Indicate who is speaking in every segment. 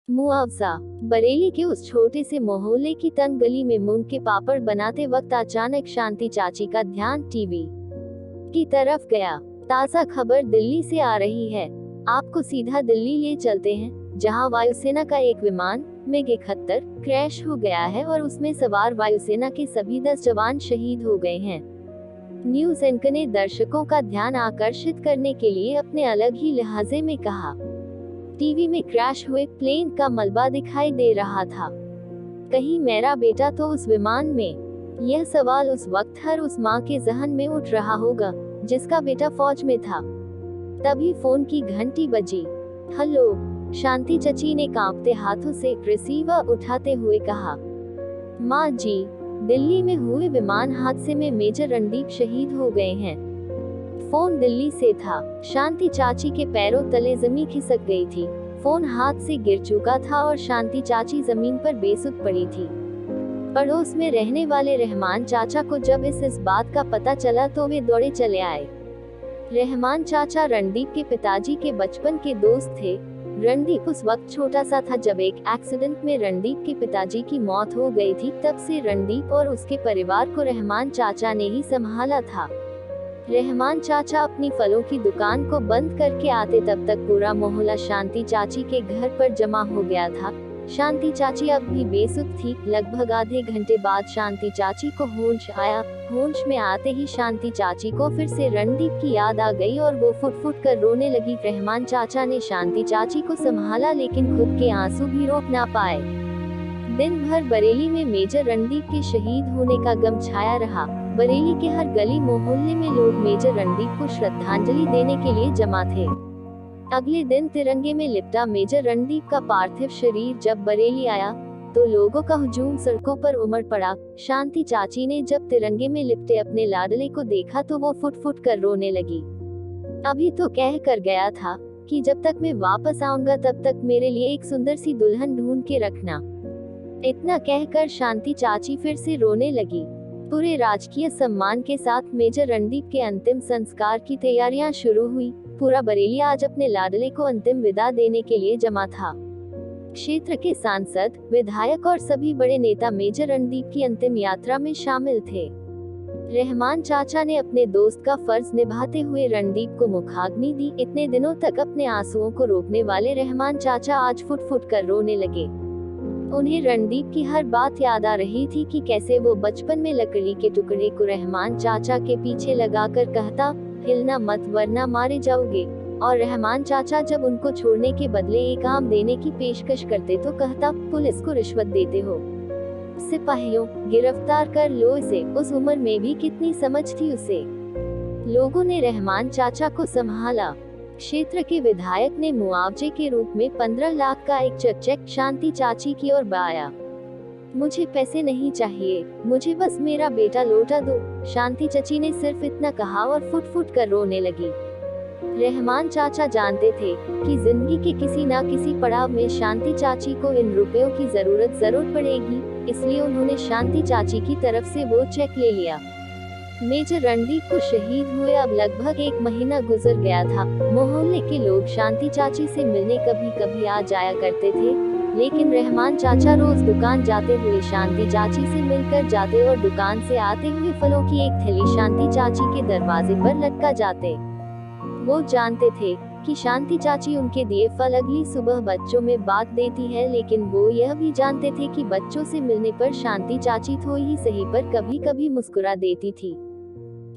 Speaker 1: मुआवजा। बरेली के उस छोटे से मोहल्ले की तंग गली में मूंग के पापड़ बनाते वक्त अचानक शांति चाची का ध्यान टीवी की तरफ गया। ताज़ा खबर दिल्ली से आ रही है। आपको सीधा दिल्ली ले चलते हैं, जहां वायुसेना का एक विमान MiG-71 क्रैश हो गया है और उसमें सवार वायुसेना के सभी 10 जवान शहीद हो गए हैं। न्यूज एंकर ने दर्शकों का ध्यान आकर्षित करने के लिए अपने अलग ही लहजे में कहा, टीवी में क्रैश हुए प्लेन का मलबा दिखाई दे रहा था। कहीं मेरा बेटा तो उस विमान में? यह सवाल उस वक्त हर उस माँ के जहन में उठ रहा होगा जिसका बेटा फौज में था। तभी फोन की घंटी बजी। हेलो, शांति चची ने कांपते हाथों से रिसीवर उठाते हुए कहा। माँ जी, दिल्ली में हुए विमान हादसे में मेजर रणदीप शहीद हो गए हैं। फोन दिल्ली से था। शांति चाची के पैरों तले जमीन खिसक गई थी। फोन हाथ से गिर चुका था और शांति चाची जमीन पर बेसुध पड़ी थी। पड़ोस में रहने वाले रहमान चाचा को जब इस बात का पता चला तो वे दौड़े चले आए। रहमान चाचा रणदीप के पिताजी के बचपन के दोस्त थे। रणदीप उस वक्त छोटा सा था जब एक एक्सीडेंट में रणदीप के पिताजी की मौत हो गई थी। तब से रणदीप और उसके परिवार को रहमान चाचा ने ही संभाला था। रहमान चाचा अपनी फलों की दुकान को बंद करके आते तब तक पूरा मोहल्ला शांति चाची के घर पर जमा हो गया था। शांति चाची अब भी बेसुध थी। लगभग आधे घंटे बाद शांति चाची को होश आया। होश में आते ही शांति चाची को फिर से रणदीप की याद आ गई और वो फुट फुट कर रोने लगी। रहमान चाचा ने शांति चाची को संभाला लेकिन खुद के आंसू भी रोक ना पाए। दिन भर बरेली में मेजर रणदीप के शहीद होने का गम छाया रहा। बरेली के हर गली मोहल्ले में लोग मेजर रणदीप को श्रद्धांजलि देने के लिए जमा थे। अगले दिन तिरंगे में लिपटा मेजर रणदीप का पार्थिव शरीर जब बरेली आया तो लोगों का हुजूम सड़कों पर उमड़ पड़ा। शांति चाची ने जब तिरंगे में लिपटे अपने लाडले को देखा तो वो फुट फुट कर रोने लगी। अभी तो कह कर गया था कि जब तक मैं वापस आऊंगा तब तक मेरे लिए एक सुंदर सी दुल्हन ढूंढ के रखना। इतना कहकर शांति चाची फिर से रोने लगी। पूरे राजकीय सम्मान के साथ मेजर रणदीप के अंतिम संस्कार की तैयारियां शुरू हुई। पूरा बरेली आज अपने लाडले को अंतिम विदा देने के लिए जमा था। क्षेत्र के सांसद, विधायक और सभी बड़े नेता मेजर रणदीप की अंतिम यात्रा में शामिल थे। रहमान चाचा ने अपने दोस्त का फर्ज निभाते हुए रणदीप को मुखाग्नि दी। इतने दिनों तक अपने आंसुओं को रोकने वाले रहमान चाचा आज फुट फुट कर रोने लगे। उन्हें रणदीप की हर बात याद आ रही थी कि कैसे वो बचपन में लकड़ी के टुकड़े को रहमान चाचा के पीछे लगाकर कहता, हिलना मत वरना मारे जाओगे। और रहमान चाचा जब उनको छोड़ने के बदले एक आम देने की पेशकश करते तो कहता, पुलिस को रिश्वत देते हो। सिपाहियों, गिरफ्तार कर लो इसे। उस उम्र में भी कितनी समझ थी उसे। लोगों ने रहमान चाचा को संभाला। क्षेत्र के विधायक ने मुआवजे के रूप में 15 लाख का एक चेक शांति चाची की ओर बढ़ाया। मुझे पैसे नहीं चाहिए, मुझे बस मेरा बेटा लौटा दो। शांति चाची ने सिर्फ इतना कहा और फुट फुट कर रोने लगी। रहमान चाचा जानते थे कि जिंदगी के किसी ना किसी पड़ाव में शांति चाची को इन रुपयों की जरूर पड़ेगी, इसलिए उन्होंने शांति चाची की तरफ से वो चेक ले लिया। मेजर रणदीप को शहीद हुए अब लगभग 1 महीना गुजर गया था। मोहल्ले के लोग शांति चाची से मिलने कभी कभी आ जाया करते थे, लेकिन रहमान चाचा रोज दुकान जाते हुए शांति चाची से मिलकर जाते और दुकान से आते हुए फलों की एक थैली शांति चाची के दरवाजे पर लटका जाते। वो जानते थे कि शांति चाची उनके दिए फल अगली सुबह बच्चों में बांट देती है, लेकिन वो यह भी जानते थे कि बच्चों से मिलने पर शांति चाची थोड़ी ही सही पर कभी कभी मुस्कुरा देती थी।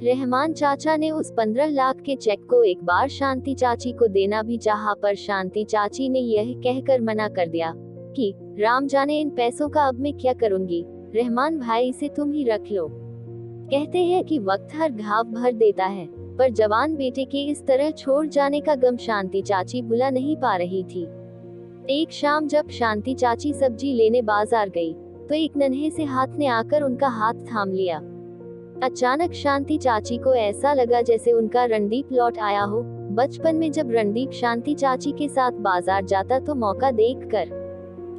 Speaker 1: रहमान चाचा ने उस 15 लाख के चेक को एक बार शांति चाची को देना भी चाहा, पर शांति चाची ने यह कहकर मना कर दिया कि राम जाने इन पैसों का अब मैं क्या करूंगी, रहमान भाई इसे तुम ही रख लो। कहते हैं कि वक्त हर घाव भर देता है, पर जवान बेटे के इस तरह छोड़ जाने का गम शांति चाची भुला नहीं पा रही थी। एक शाम जब शांति चाची सब्जी लेने बाजार गई तो एक नन्हे से हाथ ने आकर उनका हाथ थाम लिया। अचानक शांति चाची को ऐसा लगा जैसे उनका रणदीप लौट आया हो। बचपन में जब रणदीप शांति चाची के साथ बाजार जाता तो मौका देखकर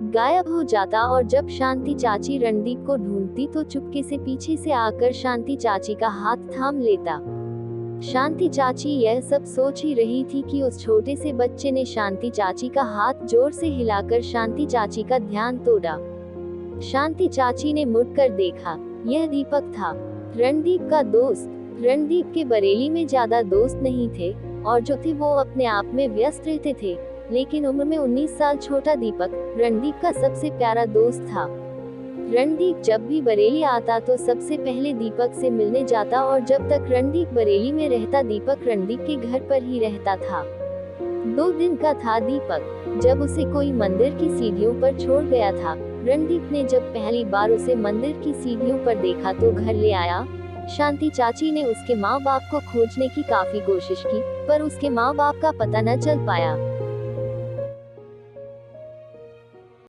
Speaker 1: गायब हो जाता, और जब शांति चाची रणदीप को ढूंढती तो चुपके से पीछे से आकर शांति चाची का हाथ थाम लेता। शांति चाची यह सब सोच ही रही थी कि उस छोटे से बच्चे ने शांति चाची का हाथ जोर से हिलाकर शांति चाची का ध्यान तोड़ा। शांति चाची ने मुड़कर देखा, यह दीपक था, रणदीप का दोस्त। रणदीप के बरेली में ज्यादा दोस्त नहीं थे, और जो थे वो अपने आप में व्यस्त रहते थे, लेकिन उम्र में 19 साल छोटा दीपक रणदीप का सबसे प्यारा दोस्त था। रणदीप जब भी बरेली आता तो सबसे पहले दीपक से मिलने जाता, और जब तक रणदीप बरेली में रहता दीपक रणदीप के घर पर ही रहता था। 2 दिन का था दीपक जब उसे कोई मंदिर की सीढ़ियों पर छोड़ गया था। रणदीप ने जब पहली बार उसे मंदिर की सीढ़ियों पर देखा तो घर ले आया। शांति चाची ने उसके माँ बाप को खोजने की काफी कोशिश की, पर उसके माँ बाप का पता न चल पाया।